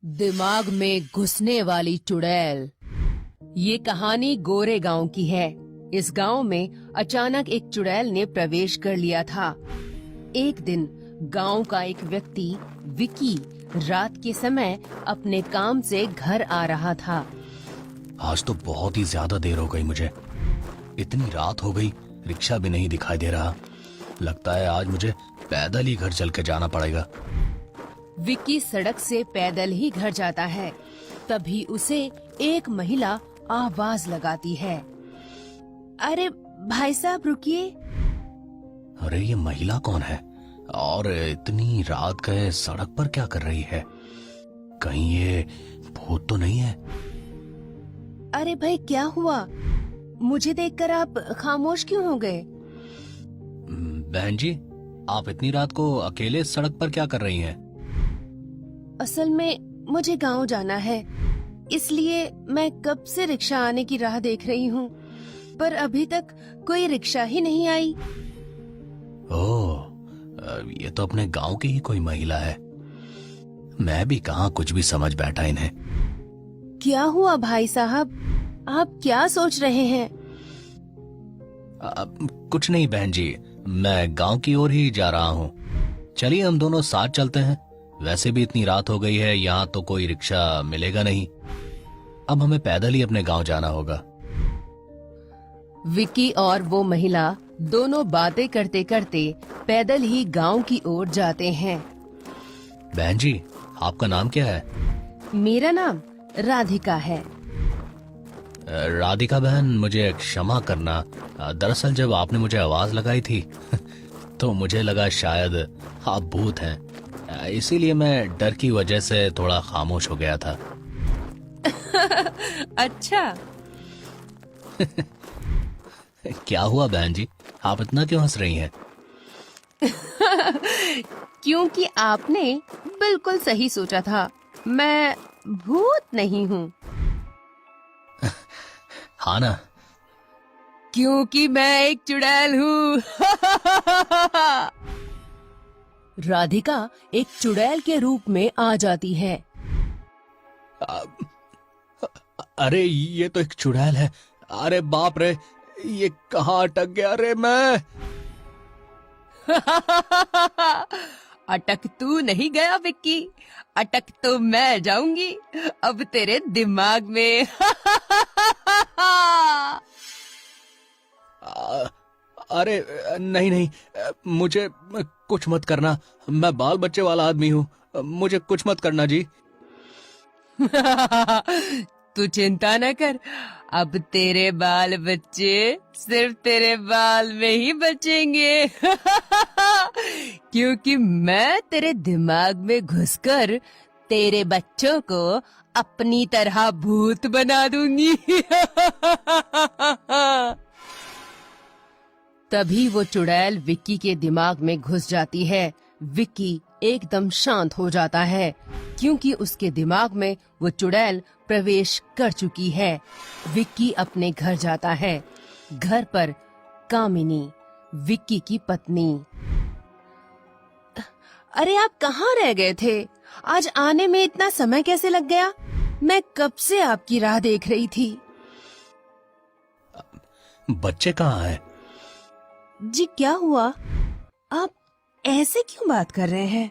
दिमाग में घुसने वाली चुड़ैल। ये कहानी गोरे गांव की है। इस गांव में अचानक एक चुड़ैल ने प्रवेश कर लिया था। एक दिन गांव का एक व्यक्ति विकी रात के समय अपने काम से घर आ रहा था। आज तो बहुत ही ज्यादा देर हो गई मुझे। इतनी रात हो गई, रिक्शा भी नहीं दिखाई दे रहा। लगता है आज मुझे पैदल ही घर चल के जाना पड़ेगा। विकी सड़क से पैदल ही घर जाता है। तभी उसे एक महिला आवाज लगाती है, अरे भाई साहब रुकिए। अरे ये महिला कौन है और इतनी रात गए सड़क पर क्या कर रही है? कहीं ये भूत तो नहीं है? अरे भाई क्या हुआ? मुझे देखकर आप खामोश क्यों हो गए? बहन जी, आप इतनी रात को अकेले सड़क पर क्या कर रही हैं? असल में मुझे गांव जाना है, इसलिए मैं कब से रिक्शा आने की राह देख रही हूँ, पर अभी तक कोई रिक्शा ही नहीं आई। ओह, ये तो अपने गांव की ही कोई महिला है। मैं भी कहाँ कुछ भी समझ बैठा इन्हें। क्या हुआ भाई साहब, आप क्या सोच रहे हैं? कुछ नहीं बहन जी, मैं गांव की ओर ही जा रहा हूँ। चलिए हम दोनों साथ चलते हैं। वैसे भी इतनी रात हो गई है, यहाँ तो कोई रिक्शा मिलेगा नहीं। अब हमें पैदल ही अपने गांव जाना होगा। विकी और वो महिला दोनों बातें करते करते पैदल ही गांव की ओर जाते हैं। बहन जी, आपका नाम क्या है? मेरा नाम राधिका है। राधिका बहन, मुझे क्षमा करना। दरअसल जब आपने मुझे आवाज लगाई थी तो मुझे लगा शायद आप भूत हैं, इसीलिए मैं डर की वजह से थोड़ा खामोश हो गया था। अच्छा। क्या हुआ बहन जी, आप इतना क्यों हंस रही हैं? क्योंकि आपने बिल्कुल सही सोचा था, मैं भूत नहीं हूँ। हाँ ना? क्योंकि मैं एक चुड़ैल हूँ। राधिका एक चुड़ैल के रूप में आ जाती है। अरे ये तो एक चुड़ैल है। अरे बाप रे, ये कहाँ अटक गया रे मैं? अटक तू नहीं गया विक्की, अटक तो मैं जाऊंगी अब तेरे दिमाग में। अरे नहीं नहीं, मुझे कुछ मत करना। मैं बाल बच्चे वाला आदमी हूँ, मुझे कुछ मत करना जी। तू चिंता न कर, अब तेरे बाल बच्चे सिर्फ तेरे बाल में ही बचेंगे। क्योंकि मैं तेरे दिमाग में घुसकर तेरे बच्चों को अपनी तरह भूत बना दूंगी। तभी वो चुड़ैल विक्की के दिमाग में घुस जाती है। विक्की एकदम शांत हो जाता है, क्योंकि उसके दिमाग में वो चुड़ैल प्रवेश कर चुकी है। विक्की अपने घर जाता है। घर पर कामिनी, विक्की की पत्नी। अरे आप कहाँ रह गए थे? आज आने में इतना समय कैसे लग गया? मैं कब से आपकी राह देख रही थी। बच्चे कहाँ हैं? जी क्या हुआ? आप ऐसे क्यों बात कर रहे हैं?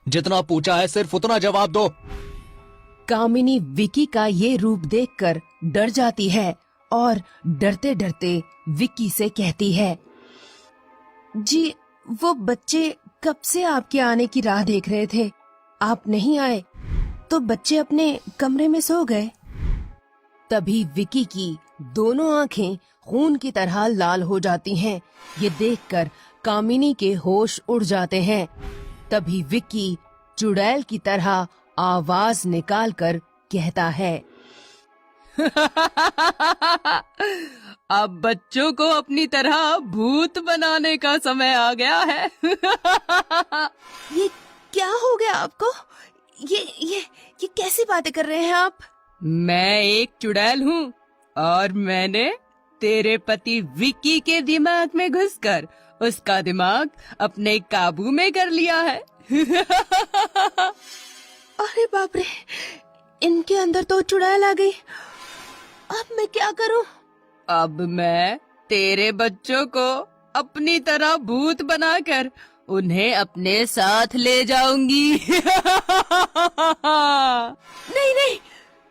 जितना पूछा है सिर्फ उतना जवाब दो। कामिनी विकी का ये रूप देखकर डर जाती है और डरते डरते विकी से कहती है, जी वो बच्चे कब से आपके आने की राह देख रहे थे। आप नहीं आए तो बच्चे अपने कमरे में सो गए। तभी विकी की दोनों आंखें खून की तरह लाल हो जाती हैं। ये देखकर कामिनी के होश उड़ जाते हैं। तभी विकी चुड़ैल की तरह आवाज निकालकर कहता है, अब बच्चों को अपनी तरह भूत बनाने का समय आ गया है। ये क्या हो गया आपको? ये कैसी बातें कर रहे हैं आप? मैं एक चुड़ैल हूँ और मैंने तेरे पति विकी के दिमाग में घुसकर उसका दिमाग अपने काबू में कर लिया है। अरे बाप रे, इनके अंदर तो चुड़ैल आ गई। अब मैं क्या करूं? अब मैं तेरे बच्चों को अपनी तरह भूत बनाकर उन्हें अपने साथ ले जाऊंगी। नहीं नहीं,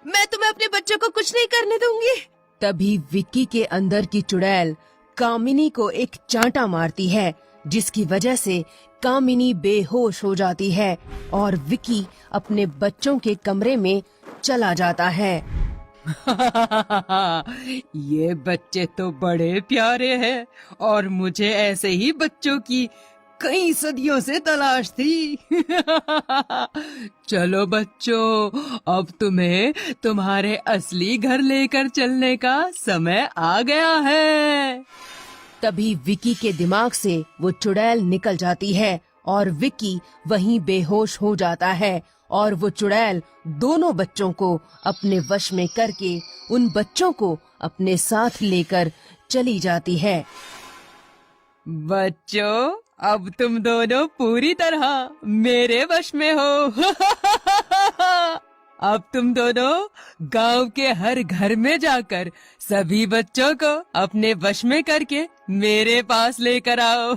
मैं तुम्हें अपने बच्चों को कुछ नहीं करने दूंगी। तभी विक्की के अंदर की चुड़ैल कामिनी को एक चांटा मारती है, जिसकी वजह से कामिनी बेहोश हो जाती है और विक्की अपने बच्चों के कमरे में चला जाता है। ये बच्चे तो बड़े प्यारे हैं और मुझे ऐसे ही बच्चों की कई सदियों से तलाश थी। चलो बच्चों, अब तुम्हें तुम्हारे असली घर लेकर चलने का समय आ गया है। तभी विक्की के दिमाग से वो चुड़ैल निकल जाती है और विक्की वहीं बेहोश हो जाता है और वो चुड़ैल दोनों बच्चों को अपने वश में करके उन बच्चों को अपने साथ लेकर चली जाती है। बच्चों, अब तुम दोनों पूरी तरह मेरे वश में हो। अब तुम दोनों गांव के हर घर में जाकर सभी बच्चों को अपने वश में करके मेरे पास लेकर आओ।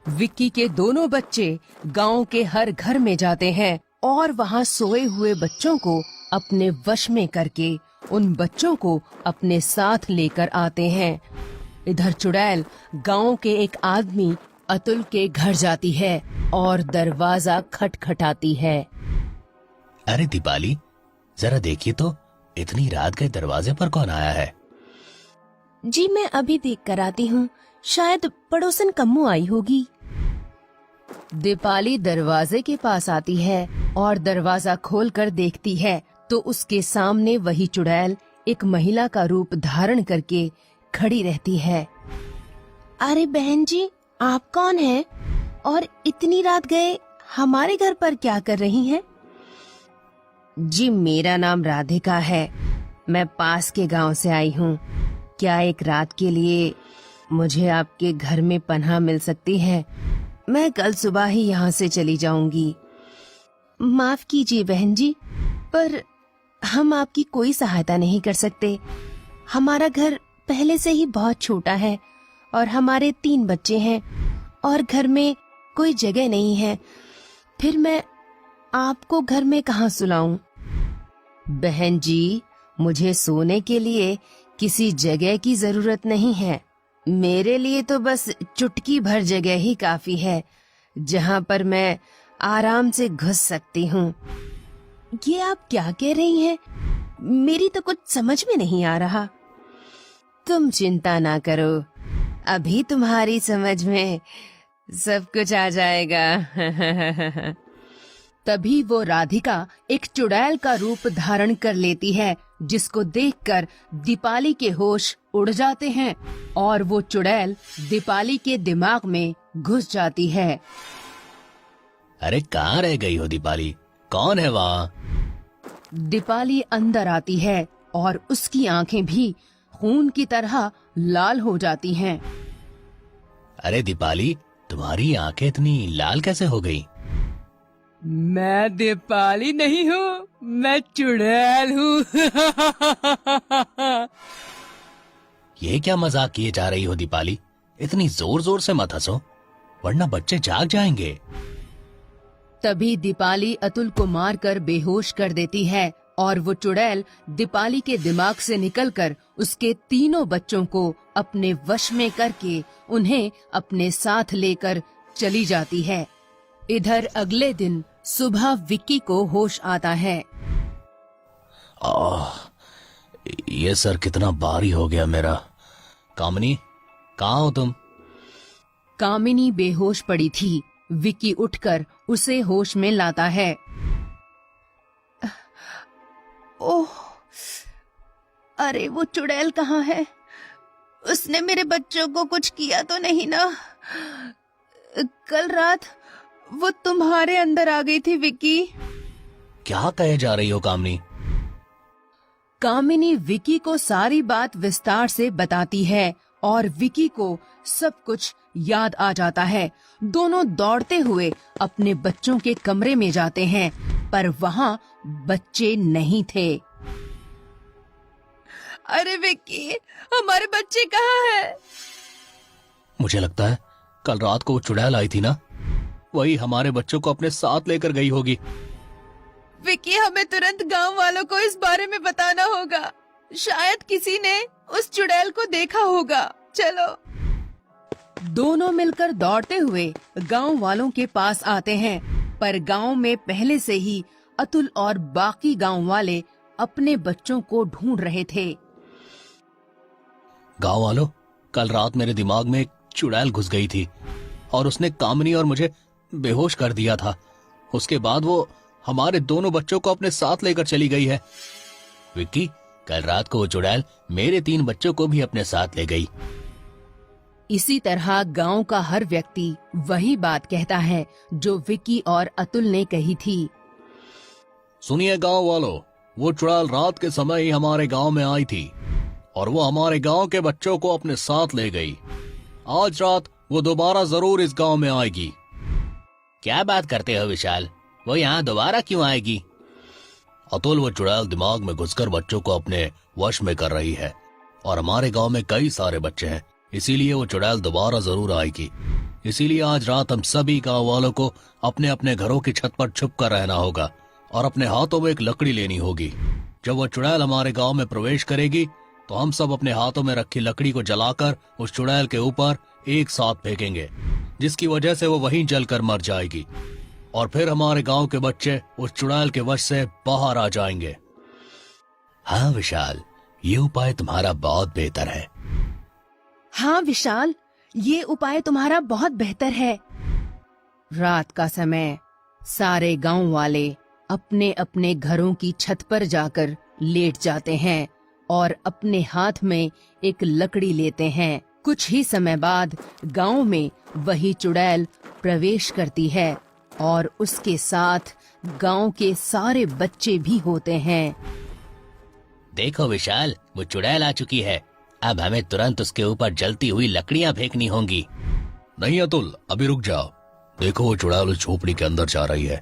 विक्की के दोनों बच्चे गांव के हर घर में जाते हैं और वहां सोए हुए बच्चों को अपने वश में करके उन बच्चों को अपने साथ लेकर आते हैं। इधर चुड़ैल गांव के एक आदमी अतुल के घर जाती है और दरवाजा खटखटाती है। अरे दीपाली, जरा देखिए तो, इतनी रात के दरवाजे पर कौन आया है? जी मैं अभी देख कर आती हूँ, शायद पड़ोसन कम्मू आई होगी। दीपाली दरवाजे के पास आती है और दरवाजा खोलकर देखती है तो उसके सामने वही चुड़ैल एक महिला का रूप धारण करके खड़ी रहती है। अरे बहन जी, आप कौन हैं और इतनी रात गए हमारे घर पर क्या कर रही हैं? जी मेरा नाम राधिका है, मैं पास के गांव से आई हूँ। क्या एक रात के लिए मुझे आपके घर में पनाह मिल सकती है? मैं कल सुबह ही यहाँ से चली जाऊंगी। माफ कीजिए बहन जी, पर हम आपकी कोई सहायता नहीं कर सकते। हमारा घर पहले से ही बहुत छोटा है और हमारे 3 बच्चे हैं और घर में कोई जगह नहीं है। फिर मैं आपको घर में कहाँ सुलाऊं? बहन जी, मुझे सोने के लिए किसी जगह की जरूरत नहीं है। मेरे लिए तो बस चुटकी भर जगह ही काफी है जहाँ पर मैं आराम से घुस सकती हूँ। ये आप क्या कह रही हैं? मेरी तो कुछ समझ में नहीं आ रहा। तुम चिंता ना करो, अभी तुम्हारी समझ में सब कुछ आ जाएगा। तभी वो राधिका एक चुड़ैल का रूप धारण कर लेती है, जिसको देखकर दीपाली के होश उड़ जाते हैं और वो चुड़ैल दीपाली के दिमाग में घुस जाती है। अरे कहाँ रह गई हो दीपाली? कौन है वहाँ? दीपाली अंदर आती है और उसकी आंखें भी खून की तरह लाल हो जाती हैं। अरे दीपाली, तुम्हारी आंखें इतनी लाल कैसे हो गई? मैं दीपाली नहीं हूँ, मैं चुड़ैल हूँ। ये क्या मजाक किए जा रही हो दीपाली? इतनी जोर जोर से मत हंसो, वरना बच्चे जाग जाएंगे। तभी दीपाली अतुल को मारकर बेहोश कर देती है और वो चुड़ैल दीपाली के दिमाग से निकलकर उसके 3 बच्चों को अपने वश में करके उन्हें अपने साथ लेकर चली जाती है। इधर अगले दिन सुबह विक्की को होश आता है। ये सर कितना भारी हो गया मेरा। कामिनी, कहाँ हो तुम? कामिनी बेहोश पड़ी थी। विक्की उठकर उसे होश में लाता है। ओह, अरे वो चुड़ैल कहाँ है? उसने मेरे बच्चों को कुछ किया तो नहीं ना? कल रात वो तुम्हारे अंदर आ गई थी विक्की। क्या कहे जा रही हो कामिनी? कामिनी विक्की को सारी बात विस्तार से बताती है और विक्की को सब कुछ याद आ जाता है। दोनों दौड़ते हुए अपने बच्चों के कमरे में जाते हैं, पर वहाँ बच्चे नहीं थे। अरे विक्की, हमारे बच्चे कहाँ हैं? मुझे लगता है कल रात को वो चुड़ैल आई थी ना, वही हमारे बच्चों को अपने साथ लेकर गई होगी। विक्की, हमें तुरंत गांव वालों को इस बारे में बताना होगा। शायद किसी ने उस चुड़ैल को देखा होगा। चलो। दोनों मिलकर दौड़ते हुए गांव वालों के पास आते हैं, पर गांव में पहले से ही अतुल और बाकी गांव वाले अपने बच्चों को ढूंढ रहे थे। गांव वालों, कल रात मेरे दिमाग में एक चुड़ैल घुस गई थी और उसने कामिनी और मुझे बेहोश कर दिया था। उसके बाद वो हमारे दोनों बच्चों को अपने साथ लेकर चली गई है। विक्की, कल रात को वो चुड़ैल मेरे 3 बच्चों को भी अपने साथ ले गई। इसी तरह गांव का हर व्यक्ति वही बात कहता है जो विक्की और अतुल ने कही थी। सुनिए गांव वालों, वो चुड़ैल रात के समय ही हमारे गांव में आई थी और वो हमारे गांव के बच्चों को अपने साथ ले गई। आज रात वो दोबारा जरूर इस गांव में आएगी। क्या बात करते हो विशाल, वो यहाँ दोबारा क्यों आएगी? अतुल, वो चुड़ैल दिमाग में घुसकर बच्चों को अपने वश में कर रही है और हमारे गांव में कई सारे बच्चे हैं, इसीलिए वो चुड़ैल दोबारा जरूर आएगी। इसीलिए आज रात हम सभी गांव वालों को अपने अपने घरों की छत पर छुप कर रहना होगा और अपने हाथों में एक लकड़ी लेनी होगी। जब वो चुड़ैल हमारे गांव में प्रवेश करेगी तो हम सब अपने हाथों में रखी लकड़ी को जलाकर उस चुड़ैल के ऊपर एक साथ फेंकेंगे, जिसकी वजह से वो वहीं जलकर मर जाएगी और फिर हमारे गांव के बच्चे उस चुड़ैल के वश से बाहर आ जाएंगे। हाँ विशाल, ये उपाय तुम्हारा बहुत बेहतर है। हाँ विशाल, ये उपाय तुम्हारा बहुत बेहतर है। रात का समय सारे गांव वाले अपने अपने घरों की छत पर जाकर लेट जाते हैं और अपने हाथ में एक लकड़ी लेते हैं। कुछ ही समय बाद गांव में वही चुड़ैल प्रवेश करती है और उसके साथ गांव के सारे बच्चे भी होते हैं। देखो विशाल, वो चुड़ैल आ चुकी है। अब हमें तुरंत उसके ऊपर जलती हुई लकड़ियां फेंकनी होंगी। नहीं अतुल, अभी रुक जाओ। देखो, वो चुड़ैल उस झोपड़ी के अंदर जा रही है।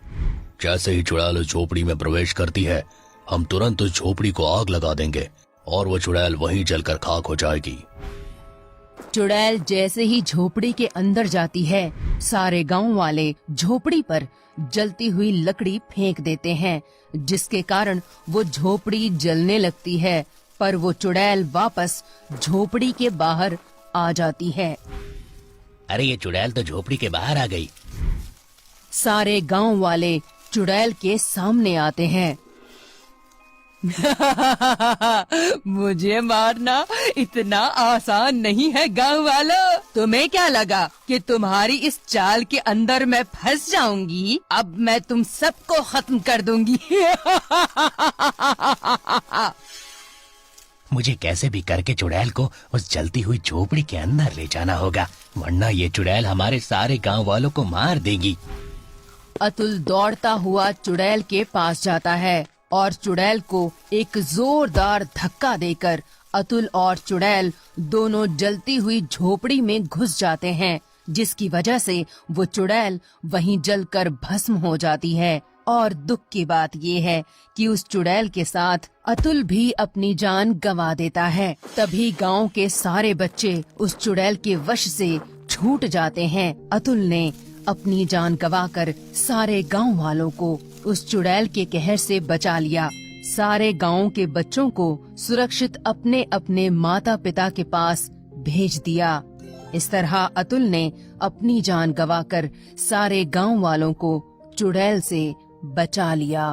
जैसे ही चुड़ैल उस झोपड़ी में प्रवेश करती है, हम तुरंत उस झोपड़ी को आग लगा देंगे और वो चुड़ैल वहीं जलकर खाक हो जाएगी। चुड़ैल जैसे ही झोपड़ी के अंदर जाती है, सारे गांव वाले झोपड़ी पर जलती हुई लकड़ी फेंक देते हैं, जिसके कारण वो झोपड़ी जलने लगती है, पर वो चुड़ैल वापस झोपड़ी के बाहर आ जाती है। अरे, ये चुड़ैल तो झोपड़ी के बाहर आ गई। सारे गांव वाले चुड़ैल के सामने आते हैं। मुझे मारना इतना आसान नहीं है गांव वालों। तुम्हें क्या लगा कि तुम्हारी इस चाल के अंदर मैं फंस जाऊंगी? अब मैं तुम सबको खत्म कर दूंगी। मुझे कैसे भी करके चुड़ैल को उस जलती हुई झोपड़ी के अंदर ले जाना होगा, वरना ये चुड़ैल हमारे सारे गांव वालों को मार देगी। अतुल दौड़ता हुआ चुड़ैल के पास जाता है और चुड़ैल को एक जोरदार धक्का देकर अतुल और चुड़ैल दोनों जलती हुई झोपड़ी में घुस जाते हैं, जिसकी वजह से वो चुड़ैल वहीं जलकर भस्म हो जाती है। और दुख की बात ये है कि उस चुड़ैल के साथ अतुल भी अपनी जान गंवा देता है। तभी गांव के सारे बच्चे उस चुड़ैल के वश से छूट जाते हैं। अतुल ने अपनी जान गंवाकर सारे गांव वालों को उस चुड़ैल के कहर से बचा लिया। सारे गांव के बच्चों को सुरक्षित अपने अपने माता पिता के पास भेज दिया। इस तरह अतुल ने अपनी जान गंवाकर सारे गांव वालों को चुड़ैल से बचा लिया।